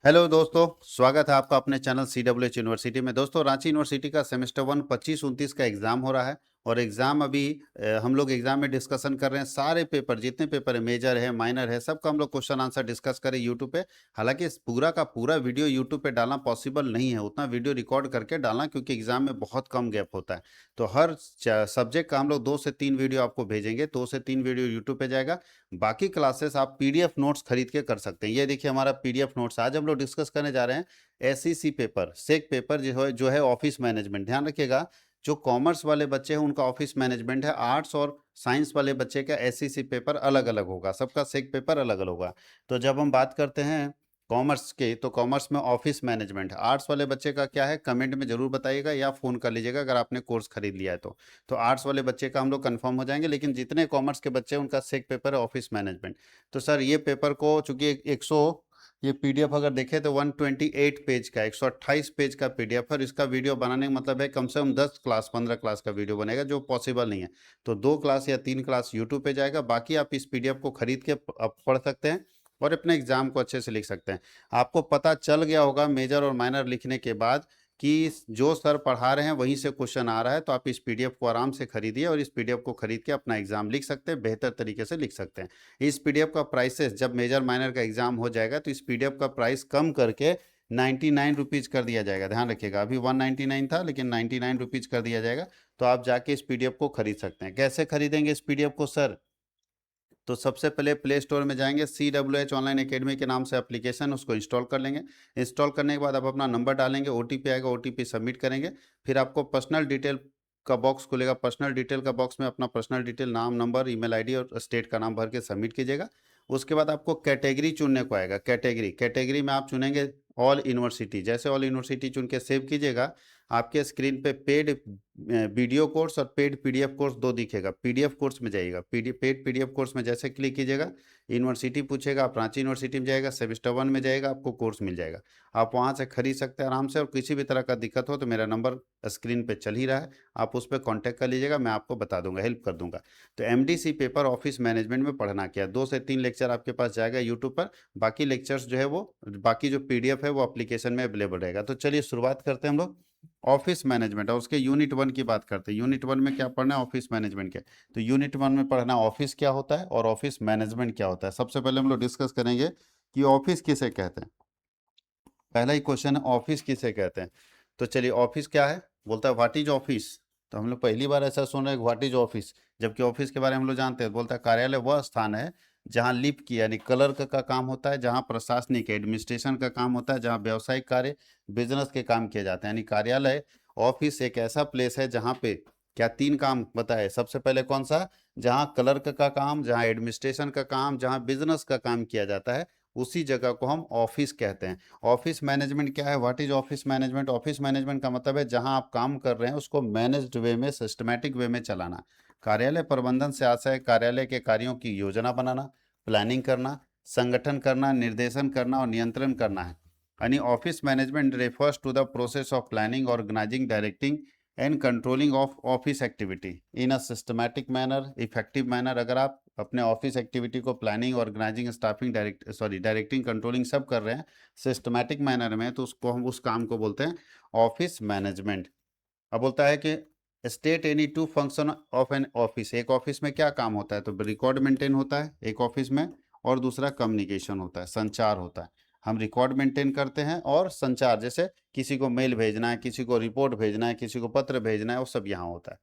Hello दोस्तों, स्वागत है आपका अपने चैनल CWH यूनिवर्सिटी में। दोस्तों, रांची यूनिवर्सिटी का सेमेस्टर 1 25-29 का एग्ज़ाम हो रहा है और एग्ज़ाम अभी हम लोग एग्ज़ाम में डिस्कशन कर रहे हैं। सारे पेपर, जितने पेपर है, मेजर है, माइनर है, सबका हम लोग क्वेश्चन आंसर डिस्कस करें यूट्यूब पे। हालांकि इस पूरा का पूरा वीडियो यूट्यूब पे डालना पॉसिबल नहीं है, उतना वीडियो रिकॉर्ड करके डालना, क्योंकि एग्ज़ाम में बहुत कम गैप होता है। तो हर सब्जेक्ट का हम लोग 2 से 3 वीडियो आपको भेजेंगे, 2 से 3 वीडियो यूट्यूब पे जाएगा। बाकी क्लासेस आप पीडीएफ नोट्स खरीद के कर सकते हैं। ये देखिए हमारा पीडीएफ नोट्स। आज हम लोग डिस्कस करने जा रहे हैं एसईसी पेपर, सेक पेपर जो है ऑफिस मैनेजमेंट। ध्यान रखिएगा, जो कॉमर्स वाले बच्चे हैं उनका ऑफिस मैनेजमेंट है, आर्ट्स और साइंस वाले बच्चे का एसईसी पेपर अलग अलग होगा, सबका सेक पेपर अलग अलग होगा। तो जब हम बात करते हैं कॉमर्स के, तो कॉमर्स में ऑफिस मैनेजमेंट है। आर्ट्स वाले बच्चे का क्या है, कमेंट में जरूर बताइएगा या फ़ोन कर लीजिएगा अगर आपने कोर्स खरीद लिया है तो आर्ट्स वाले बच्चे का हम लोग कंफर्म हो जाएंगे, लेकिन जितने कॉमर्स के बच्चे हैं उनका सेक पेपर है ऑफिस मैनेजमेंट। तो सर ये पेपर को चूंकि 100, ये पीडीएफ अगर देखें तो 128 पेज का, 128 पेज का पीडीएफ है। इसका वीडियो बनाने का मतलब है कम से कम 10 क्लास 15 क्लास का वीडियो बनेगा, जो पॉसिबल नहीं है। तो 2 क्लास या 3 क्लास यूट्यूब पे जाएगा, बाकी आप इस पीडीएफ को खरीद के आप पढ़ सकते हैं और अपने एग्जाम को अच्छे से लिख सकते हैं। आपको पता चल गया होगा मेजर और माइनर लिखने के बाद कि जो सर पढ़ा रहे हैं वहीं से क्वेश्चन आ रहा है। तो आप इस पीडीएफ को आराम से खरीदिए और इस पीडीएफ को खरीद के अपना एग्जाम लिख सकते हैं, बेहतर तरीके से लिख सकते हैं। इस पीडीएफ का प्राइसेस जब मेजर माइनर का एग्जाम हो जाएगा तो इस पीडीएफ का प्राइस कम करके 99 रुपीज़ कर दिया जाएगा। ध्यान रखिएगा, अभी 199 था लेकिन 99 रुपीज़ कर दिया जाएगा। तो आप जाके इस पीडीएफ को खरीद सकते हैं। कैसे खरीदेंगे इस पीडीएफ को सर? तो सबसे पहले प्ले स्टोर में जाएंगे, CWH ऑनलाइन एकेडमी के नाम से एप्लीकेशन, उसको इंस्टॉल कर लेंगे। इंस्टॉल करने के बाद आप अपना नंबर डालेंगे, ओटीपी आएगा, ओटीपी सबमिट करेंगे। फिर आपको पर्सनल डिटेल का बॉक्स खुलेगा। पर्सनल डिटेल का बॉक्स में अपना पर्सनल डिटेल, नाम, नंबर, ईमेल आईडी और स्टेट का नाम भर के सबमिट कीजिएगा। उसके बाद आपको कैटेगरी चुनने को आएगा। कैटेगरी में आप चुनेंगे ऑल यूनिवर्सिटी। जैसे ऑल यूनिवर्सिटी चुन के सेव कीजिएगा, आपके स्क्रीन पे पेड वीडियो कोर्स और पेड पीडीएफ कोर्स दो दिखेगा। पीडीएफ कोर्स में जाइएगा, पेड पीडीएफ कोर्स में जैसे क्लिक कीजिएगा, यूनिवर्सिटी पूछेगा, आप रांची यूनिवर्सिटी में जाएगा, सेमेस्टर 1 में जाएगा, आपको कोर्स मिल जाएगा। आप वहाँ से खरीद सकते हैं आराम से। और किसी भी तरह का दिक्कत हो तो मेरा नंबर स्क्रीन पे चल ही रहा है, आप उस पर कॉन्टैक्ट कर लीजिएगा, मैं आपको बता दूंगा, हेल्प कर दूंगा। तो एमडीसी पेपर ऑफिस मैनेजमेंट में पढ़ना क्या, 2 से 3 लेक्चर आपके पास जाएगा यूट्यूब पर। बाकी लेक्चर्स जो है वो, बाकी जो पीडीएफ है वो एप्लीकेशन में अवेलेबल रहेगा। तो चलिए शुरुआत करते हैं हम लोग ऑफिस मैनेजमेंट और उसके यूनिट 1 की बात करते हैं। यूनिट 1 में क्या पढ़ना है, ऑफिस मैनेजमेंट के। तो यूनिट 1 में पढ़ना ऑफिस क्या होता है और ऑफिस मैनेजमेंट क्या होता है। सबसे पहले हम लोग डिस्कस करेंगे कि ऑफिस किसे कहते हैं। पहला ही क्वेश्चन है, ऑफिस किसे कहते हैं। तो चलिए, ऑफिस क्या है, बोलता है व्हाट इज ऑफिस। तो हम लोग पहली बार ऐसा सुन रहे हैं व्हाट इज ऑफिस, जबकि ऑफिस के बारे में हम लोग जानते हैं। बोलता है कार्यालय वह स्थान है जहाँ लिप की यानी क्लर्क का काम होता है, जहाँ प्रशासनिक एडमिनिस्ट्रेशन का काम होता है, जहाँ व्यावसायिक कार्य बिजनेस के काम किए जाते हैं। यानी कार्यालय, ऑफिस एक ऐसा प्लेस है जहाँ पे क्या 3 काम बताए। सबसे पहले कौन सा, जहाँ क्लर्क का काम, जहाँ एडमिनिस्ट्रेशन का काम, जहाँ बिजनेस का काम किया जाता है, उसी जगह को हम ऑफिस कहते हैं। ऑफिस मैनेजमेंट क्या है, what is office management. Office management का मतलब है जहां आप काम कर रहे हैं उसको मैनेज्ड वे में, सिस्टमैटिक वे में चलाना। कार्यालय प्रबंधन से आशय है कार्यालय के कार्यों की योजना बनाना, प्लानिंग करना, संगठन करना, निर्देशन करना और नियंत्रण करना है। यानी office management refers to the process of planning, organizing, directing and controlling of office activity in a systematic manner, effective manner. अगर आप अपने ऑफिस एक्टिविटी को planning, organizing, staffing, directing, controlling सब कर रहे हैं सिस्टमैटिक मैनर में, तो उसको हम, उस काम को बोलते हैं ऑफिस मैनेजमेंट। अब बोलता है कि state any two function of an office. एक ऑफिस में क्या काम होता है, तो रिकॉर्ड मेंटेन होता है एक ऑफिस में, और दूसरा कम्युनिकेशन होता है, संचार होता है। हम रिकॉर्ड मेंटेन करते हैं और संचार, जैसे किसी को मेल भेजना है, किसी को रिपोर्ट भेजना है, किसी को पत्र भेजना है, वो सब यहाँ होता है।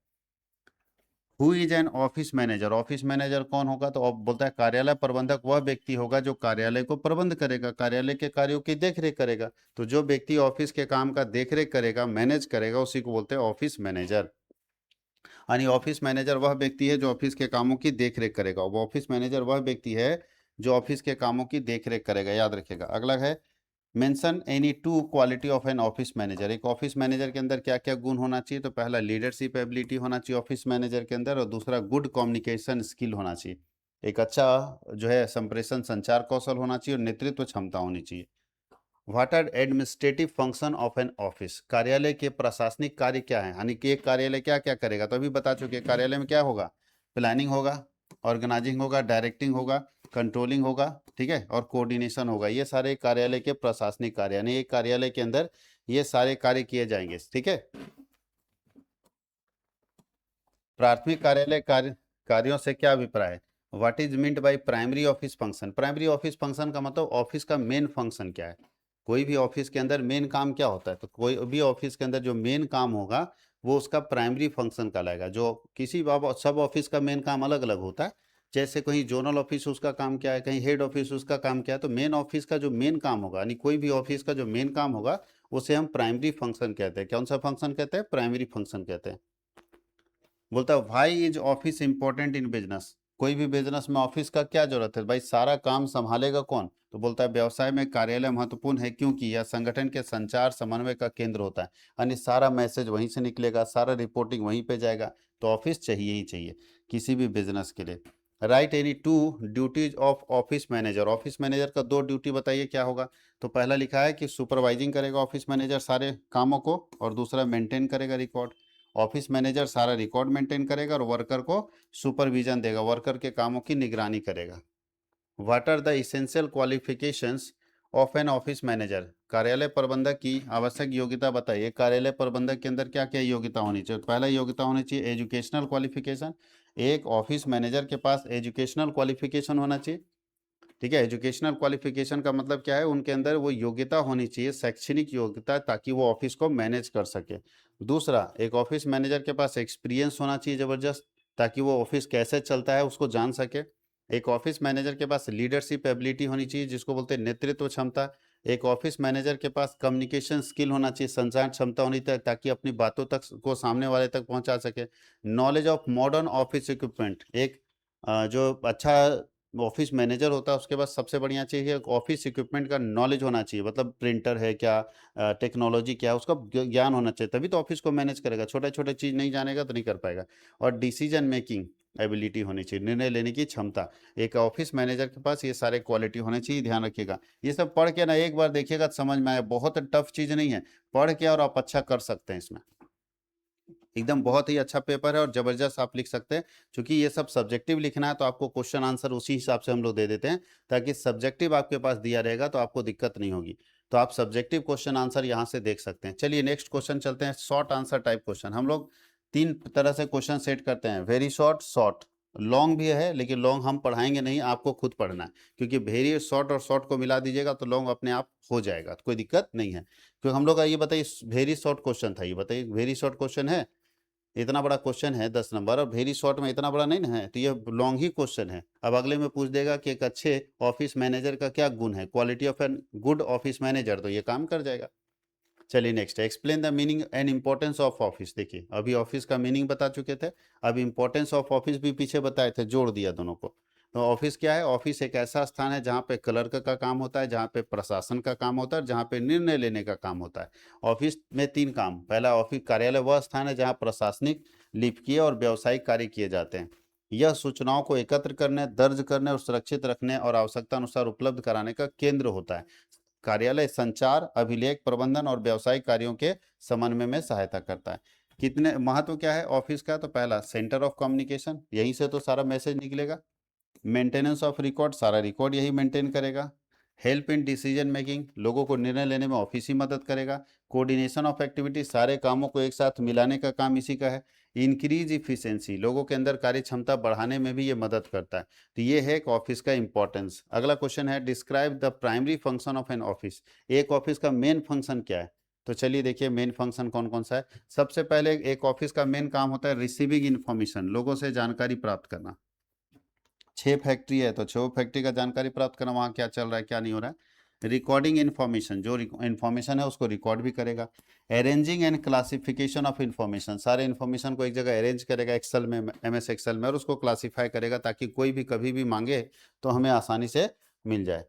Who is an office manager. Office manager कौन होगा, तो अब बोलता है कार्यालय प्रबंधक वह व्यक्ति होगा जो कार्यालय को प्रबंध करेगा, कार्यालय के कार्यों की देखरेख करेगा। तो जो व्यक्ति ऑफिस के काम का देखरेख करेगा, मैनेज करेगा, उसी को बोलते हैं ऑफिस मैनेजर। यानी ऑफिस मैनेजर वह व्यक्ति है जो ऑफिस के कामों की देखरेख करेगा। वो ऑफिस मैनेजर वह व्यक्ति है जो ऑफिस के कामों की देखरेख करेगा, याद रखिएगा। अगला है mention any two quality of an office manager. एक ऑफिस मैनेजर के अंदर क्या क्या गुण होना चाहिए, तो पहला लीडरशिप एबिलिटी होना चाहिए ऑफिस मैनेजर के अंदर, और दूसरा गुड कम्युनिकेशन स्किल होना चाहिए। एक अच्छा जो है संप्रेषण, संचार कौशल होना चाहिए और नेतृत्व क्षमता होनी चाहिए। What are administrative function of an office. कार्यालय के प्रशासनिक कार्य क्या है, यानी कि एक कार्यालय क्या क्या करेगा, तो अभी बता चुके कार्यालय में क्या होगा, प्लानिंग होगा, ऑर्गेनाइजिंग होगा, डायरेक्टिंग होगा, कंट्रोलिंग होगा, ठीक है, और कोऑर्डिनेशन होगा। ये सारे कार्यालय के प्रशासनिक कार्य, यानी एक कार्यालय के अंदर ये सारे कार्य किए जाएंगे, ठीक है। प्राथमिक कार्यालय कार्यों से क्या अभिप्राय है? What is meant by primary office function? Primary office function का मतलब ऑफिस का मेन फंक्शन क्या है। कोई भी ऑफिस के अंदर मेन काम क्या होता है, तो कोई भी ऑफिस के अंदर जो मेन काम होगा वो उसका प्राइमरी फंक्शन कहलाएगा। जो किसी सब ऑफिस का मेन काम अलग अलग होता है, जैसे कहीं जोनल ऑफिस उसका काम क्या है, कहीं हेड ऑफिस उसका काम क्या है, तो मेन ऑफिस का जो मेन काम होगा, यानी कोई भी ऑफिस का जो मेन काम होगा उसे हम प्राइमरी फंक्शन कहते हैं। कौन सा फंक्शन कहते हैं? प्राइमरी फंक्शन कहते हैं। बोलता है why is office important in business? कोई भी बिजनेस में ऑफिस का क्या जरूरत है भाई, सारा काम संभालेगा कौन? तो बोलता है व्यवसाय में कार्यालय महत्वपूर्ण है क्योंकि यह संगठन के संचार समन्वय का केंद्र होता है, यानी सारा मैसेज वहीं से निकलेगा, सारा रिपोर्टिंग वहीं पे जाएगा, तो ऑफिस चाहिए ही चाहिए किसी भी बिजनेस के लिए। Right any two duties of office manager? Office manager का दो ड्यूटी बताइए क्या होगा। तो पहला लिखा है कि सुपरवाइजिंग करेगा ऑफिस मैनेजर सारे कामों को, और दूसरा मेंटेन करेगा रिकॉर्ड। ऑफिस मैनेजर सारा रिकॉर्ड मेंटेन करेगा और वर्कर को सुपरविजन देगा, वर्कर के कामों की निगरानी करेगा। What are the essential qualifications of an office manager? कार्यालय प्रबंधक की आवश्यक योग्यता बताइए। कार्यालय प्रबंधक के अंदर क्या क्या योग्यता होनी चाहिए? पहला योग्यता होनी चाहिए एजुकेशनल क्वालिफिकेशन। एक ऑफिस मैनेजर के पास एजुकेशनल क्वालिफिकेशन होना चाहिए, ठीक है। एजुकेशनल क्वालिफिकेशन का मतलब क्या है? उनके अंदर वो योग्यता होनी चाहिए, शैक्षणिक योग्यता, ताकि वो ऑफिस को मैनेज कर सके। दूसरा, एक ऑफिस मैनेजर के पास एक्सपीरियंस होना चाहिए ज़बरदस्त, ताकि वो ऑफिस कैसे चलता है उसको जान सके। एक ऑफिस मैनेजर के पास लीडरशिप एबिलिटी होनी चाहिए, जिसको बोलते हैं नेतृत्व क्षमता। एक ऑफिस मैनेजर के पास कम्युनिकेशन स्किल होना चाहिए, संचार क्षमता होनी चाहिए, ताकि अपनी बातों तक को सामने वाले तक पहुंचा सके। Knowledge of modern office equipment, एक जो अच्छा ऑफिस मैनेजर होता है उसके पास सबसे बढ़िया चीज़ है ऑफिस इक्विपमेंट का नॉलेज होना चाहिए, मतलब प्रिंटर है क्या, टेक्नोलॉजी क्या है, उसका ज्ञान होना चाहिए, तभी तो ऑफिस को मैनेज करेगा। छोटे छोटे चीज़ नहीं जानेगा तो नहीं कर पाएगा। और डिसीजन मेकिंग एबिलिटी होनी चाहिए, निर्णय लेने की क्षमता। एक ऑफिस मैनेजर के पास ये सारे क्वालिटी होने चाहिए, ध्यान रखिएगा। ये सब पढ़ के ना एक बार देखिएगा तो समझ में आए, बहुत टफ चीज़ नहीं है, पढ़ के और आप अच्छा कर सकते हैं इसमें। एकदम बहुत ही अच्छा पेपर है और जबरदस्त आप लिख सकते हैं। क्योंकि ये सब सब्जेक्टिव लिखना है तो आपको क्वेश्चन आंसर उसी हिसाब से हम लोग दे देते हैं, ताकि सब्जेक्टिव आपके पास दिया रहेगा तो आपको दिक्कत नहीं होगी। तो आप सब्जेक्टिव क्वेश्चन आंसर यहाँ से देख सकते हैं। चलिए नेक्स्ट क्वेश्चन चलते हैं, शॉर्ट आंसर टाइप क्वेश्चन। हम लोग तीन तरह से क्वेश्चन सेट करते हैं, वेरी शॉर्ट, शॉर्ट, लॉन्ग भी है, लेकिन लॉन्ग हम पढ़ाएंगे नहीं, आपको खुद पढ़ना है। क्योंकि वेरी शॉर्ट और शॉर्ट को मिला दीजिएगा तो लॉन्ग अपने आप हो जाएगा, तो कोई दिक्कत नहीं है। क्योंकि हम लोग का ये बताइए वेरी शॉर्ट क्वेश्चन था, ये बताइए वेरी शॉर्ट क्वेश्चन है, इतना बड़ा क्वेश्चन है 10 नंबर, और वेरी शॉर्ट में इतना बड़ा नहीं ना है, तो ये लॉन्ग ही क्वेश्चन है। अब अगले में पूछ देगा कि एक अच्छे ऑफिस मैनेजर का क्या गुण है, quality of an good office manager, तो ये काम कर जाएगा। चलिए next, explain the meaning and importance of office. देखिए अभी ऑफिस का मीनिंग बता चुके थे, अब इंपॉर्टेंस ऑफ ऑफिस भी पीछे बताए थे, जोड़ दिया दोनों को। तो ऑफिस क्या है? ऑफिस एक ऐसा स्थान है जहाँ पे क्लर्क का काम होता है, जहाँ पे प्रशासन का काम होता है, और जहाँ पे निर्णय लेने का काम होता है। ऑफिस में तीन काम, पहला ऑफिस कार्यालय वह स्थान है जहाँ प्रशासनिक, लिपिकीय और व्यावसायिक कार्य किए जाते हैं। यह सूचनाओं को एकत्र करने, दर्ज करने और सुरक्षित रखने और आवश्यकता अनुसार उपलब्ध कराने का केंद्र होता है। कार्यालय संचार, अभिलेख प्रबंधन और व्यावसायिक कार्यों के समन्वय में सहायता करता है। कितने महत्व क्या है ऑफिस का? तो पहला सेंटर ऑफ कम्युनिकेशन, यहीं से तो सारा मैसेज निकलेगा। मेंटेनेंस ऑफ रिकॉर्ड, सारा रिकॉर्ड यही मेंटेन करेगा। हेल्प इन डिसीजन मेकिंग, लोगों को निर्णय लेने में ऑफिस ही मदद करेगा। कोऑर्डिनेशन ऑफ एक्टिविटी, सारे कामों को एक साथ मिलाने का काम इसी का है। इंक्रीज इफिशिएंसी, लोगों के अंदर कार्य क्षमता बढ़ाने में भी ये मदद करता है। तो ये है एक ऑफिस का इंपॉर्टेंस। अगला क्वेश्चन है describe the primary function of an office. एक ऑफिस का मेन फंक्शन क्या है? तो चलिए देखिए मेन फंक्शन कौन कौन सा है। सबसे पहले एक ऑफिस का मेन काम होता है रिसीविंग इन्फॉर्मेशन, लोगों से जानकारी प्राप्त करना। 6 फैक्ट्री है तो 6 फैक्ट्री का जानकारी प्राप्त करना, वहाँ क्या चल रहा है क्या नहीं हो रहा है। रिकॉर्डिंग इन्फॉर्मेशन, जो इन्फॉर्मेशन है उसको रिकॉर्ड भी करेगा। Arranging and classification of information, सारे इन्फॉर्मेशन को एक जगह अरेंज करेगा एक्सेल में, MS एक्सेल में, और उसको क्लासीफाई करेगा ताकि कोई भी कभी भी मांगे तो हमें आसानी से मिल जाए।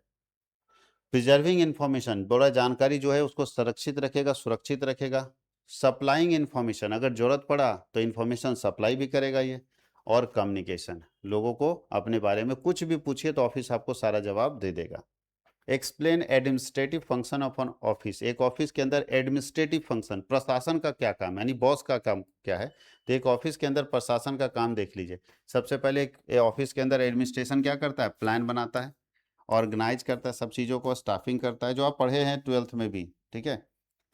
प्रिजर्विंग इन्फॉर्मेशन, बड़ा जानकारी जो है उसको संरक्षित रखेगा, सुरक्षित रखेगा। सप्लाइंग इन्फॉर्मेशन, अगर जरूरत पड़ा तो इन्फॉर्मेशन सप्लाई भी करेगा ये। और कम्युनिकेशन, लोगों को अपने बारे में कुछ भी पूछिए तो ऑफिस आपको सारा जवाब दे देगा। Explain administrative function of an office. एक ऑफिस के अंदर एडमिनिस्ट्रेटिव फंक्शन, प्रशासन का क्या काम है, यानी बॉस का काम क्या है। तो एक ऑफिस के अंदर प्रशासन का काम देख लीजिए। सबसे पहले एक ऑफिस के अंदर एडमिनिस्ट्रेशन क्या करता है, प्लान बनाता है, ऑर्गेनाइज करता है सब चीज़ों को, स्टाफिंग करता है, जो आप पढ़े हैं 12th में भी, ठीक है।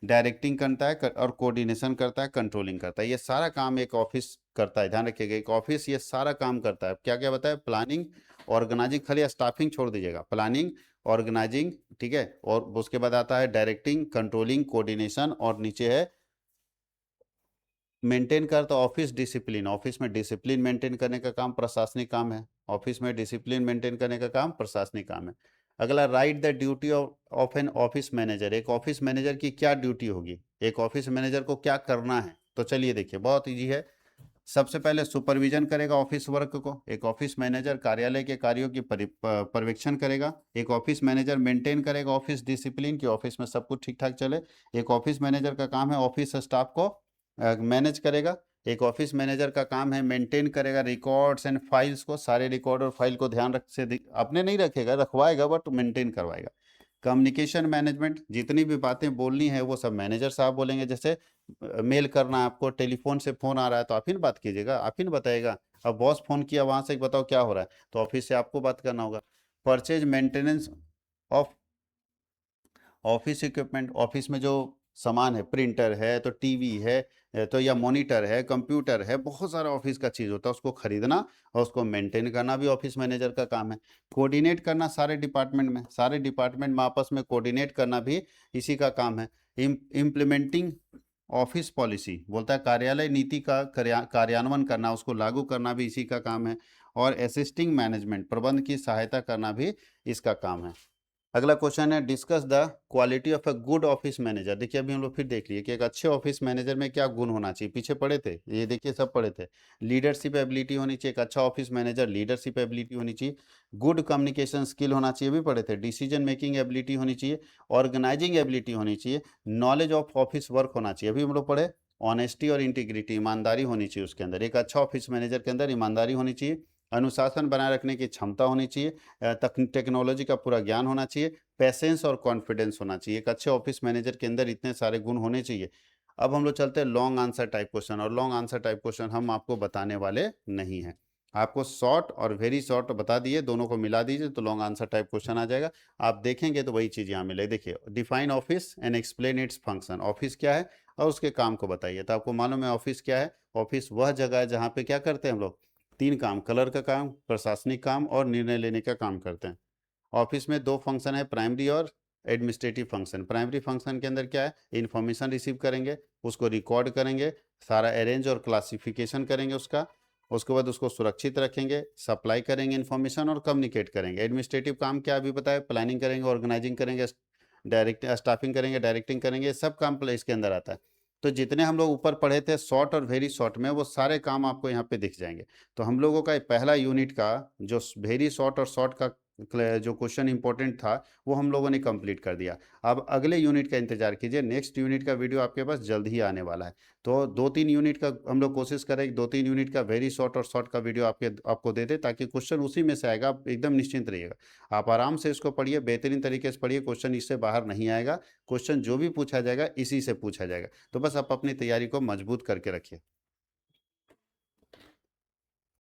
डायरेक्टिंग करता है और कोऑर्डिनेशन करता है, कंट्रोलिंग करता है। ये सारा काम एक ऑफिस करता है, ध्यान रखिएगा। एक ऑफिस ये सारा काम करता है। क्या क्या बताया, प्लानिंग, ऑर्गेनाइजिंग, खाली स्टाफिंग छोड़ दीजिएगा, प्लानिंग, ऑर्गेनाइजिंग, ठीक है। और उसके बाद आता है डायरेक्टिंग, कंट्रोलिंग, कोऑर्डिनेशन, और नीचे है मेंटेन करता ऑफिस डिसिप्लिन। ऑफिस में डिसिप्लिन मेंटेन करने का काम प्रशासनिक काम है। ऑफिस में डिसिप्लिन मेंटेन करने का काम प्रशासनिक काम है। अगला, right the duty of an office manager. एक ऑफिस मैनेजर की क्या ड्यूटी होगी, एक ऑफिस मैनेजर को क्या करना है। तो चलिए देखिए, बहुत इजी है। सबसे पहले सुपरविजन करेगा ऑफिस वर्क को। एक ऑफिस मैनेजर कार्यालय के कार्यों की पर्यवेक्षण करेगा। एक ऑफिस मैनेजर मेंटेन करेगा ऑफिस डिसिप्लिन, की ऑफिस में सब कुछ ठीक ठाक चले। एक ऑफिस मैनेजर का काम है ऑफिस स्टाफ को मैनेज करेगा। एक ऑफिस मैनेजर का काम है मेंटेन करेगा रिकॉर्ड्स एंड फाइल्स को, सारे रिकॉर्ड और फाइल को ध्यान रख से अपने नहीं रखेगा, रखवाएगा, बट मेंटेन करवाएगा। कम्युनिकेशन मैनेजमेंट, जितनी भी बातें बोलनी है वो सब मैनेजर साहब बोलेंगे। जैसे मेल करना है आपको, टेलीफोन से फोन आ रहा है तो आप ही न बात कीजिएगा, आप ही न बताएगा। अब बॉस फोन किया वहां से, बताओ क्या हो रहा है, तो ऑफिस से आपको बात करना होगा। Purchase maintenance of office equipment, office में जो सामान है, प्रिंटर है तो टीवी है तो या मॉनिटर है, कंप्यूटर है, बहुत सारा ऑफिस का चीज़ होता है, उसको खरीदना और उसको मेंटेन करना भी ऑफिस मैनेजर का काम है। कोऑर्डिनेट करना सारे डिपार्टमेंट में, सारे डिपार्टमेंट में आपस में कोऑर्डिनेट करना भी इसी का काम है। इम्प्लीमेंटिंग ऑफिस पॉलिसी, बोलता है कार्यालय नीति का कार्यान्वयन करना, उसको लागू करना भी इसी का काम है। और असिस्टिंग मैनेजमेंट, प्रबंध की सहायता करना भी इसका काम है। अगला क्वेश्चन है, discuss the quality of a good office manager. देखिए अभी हम लोग फिर देख लिए कि एक अच्छे ऑफिस मैनेजर में क्या गुण होना चाहिए, पीछे पढ़े थे, ये देखिए सब पढ़े थे। लीडरशिप एबिलिटी होनी चाहिए, एक अच्छा ऑफिस मैनेजर लीडरशिप एबिलिटी होनी चाहिए। गुड कम्युनिकेशन स्किल होना चाहिए, भी पढ़े थे। डिसीजन मेकिंग एबिलिटी होनी चाहिए, ऑर्गेनाइजिंग एबिलिटी होनी चाहिए, नॉलेज ऑफ ऑफिस वर्क होना चाहिए, अभी हम लोग पढ़े। ऑनेस्टी और इंटीग्रिटी, ईमानदारी होनी चाहिए उसके अंदर, एक अच्छा ऑफिस मैनेजर के अंदर ईमानदारी होनी चाहिए। अनुशासन बनाए रखने की क्षमता होनी चाहिए, टेक्नोलॉजी का पूरा ज्ञान होना चाहिए, पेशेंस और कॉन्फिडेंस होना चाहिए। एक अच्छे ऑफिस मैनेजर के अंदर इतने सारे गुण होने चाहिए। अब हम लोग चलते हैं लॉन्ग आंसर टाइप क्वेश्चन, और लॉन्ग आंसर टाइप क्वेश्चन हम आपको बताने वाले नहीं हैं। आपको शॉर्ट और वेरी शॉर्ट बता दिए, दोनों को मिला दीजिए तो लॉन्ग आंसर टाइप क्वेश्चन आ जाएगा। आप देखेंगे तो वही चीज़ यहाँ मिलेगी। देखिए, define office and explain its function. Office क्या है और उसके काम को बताइए। तो आपको मालूम है ऑफिस क्या है, ऑफिस वह जगह है जहाँ पे क्या करते हैं हम लोग, तीन काम, कलर का काम, प्रशासनिक काम और निर्णय लेने का काम करते हैं। ऑफिस में दो फंक्शन है, प्राइमरी और एडमिनिस्ट्रेटिव फंक्शन। प्राइमरी फंक्शन के अंदर क्या है, इन्फॉर्मेशन रिसीव करेंगे, उसको रिकॉर्ड करेंगे, सारा अरेंज और क्लासिफिकेशन करेंगे उसका, उसके बाद उसको सुरक्षित रखेंगे, सप्लाई करेंगे इन्फॉर्मेशन और कम्युनिकेट करेंगे। एडमिनिस्ट्रेटिव काम क्या अभी बताया, प्लानिंग करेंगे, ऑर्गेनाइजिंग करेंगे, डायरेक्ट स्टाफिंग करेंगे, डायरेक्टिंग करेंगे, सब काम इसके अंदर आता है। तो जितने हम लोग ऊपर पढ़े थे शॉर्ट और वेरी शॉर्ट में, वो सारे काम आपको यहाँ पे दिख जाएंगे। तो हम लोगों का पहला यूनिट का जो वेरी शॉर्ट और शॉर्ट का जो क्वेश्चन इंपॉर्टेंट था वो हम लोगों ने कंप्लीट कर दिया। अब अगले यूनिट का इंतजार कीजिए, नेक्स्ट यूनिट का वीडियो आपके पास जल्द ही आने वाला है। तो 2-3 यूनिट का हम लोग कोशिश करें, 2-3 यूनिट का वेरी शॉर्ट और शॉर्ट का वीडियो आपको दे दे, ताकि क्वेश्चन उसी में से आएगा, आप एकदम निश्चिंत रहिएगा। आप आराम से इसको पढ़िए, बेहतरीन तरीके से पढ़िए, क्वेश्चन इससे बाहर नहीं आएगा। क्वेश्चन जो भी पूछा जाएगा इसी से पूछा जाएगा। तो बस आप अपनी तैयारी को मजबूत करके रखिए।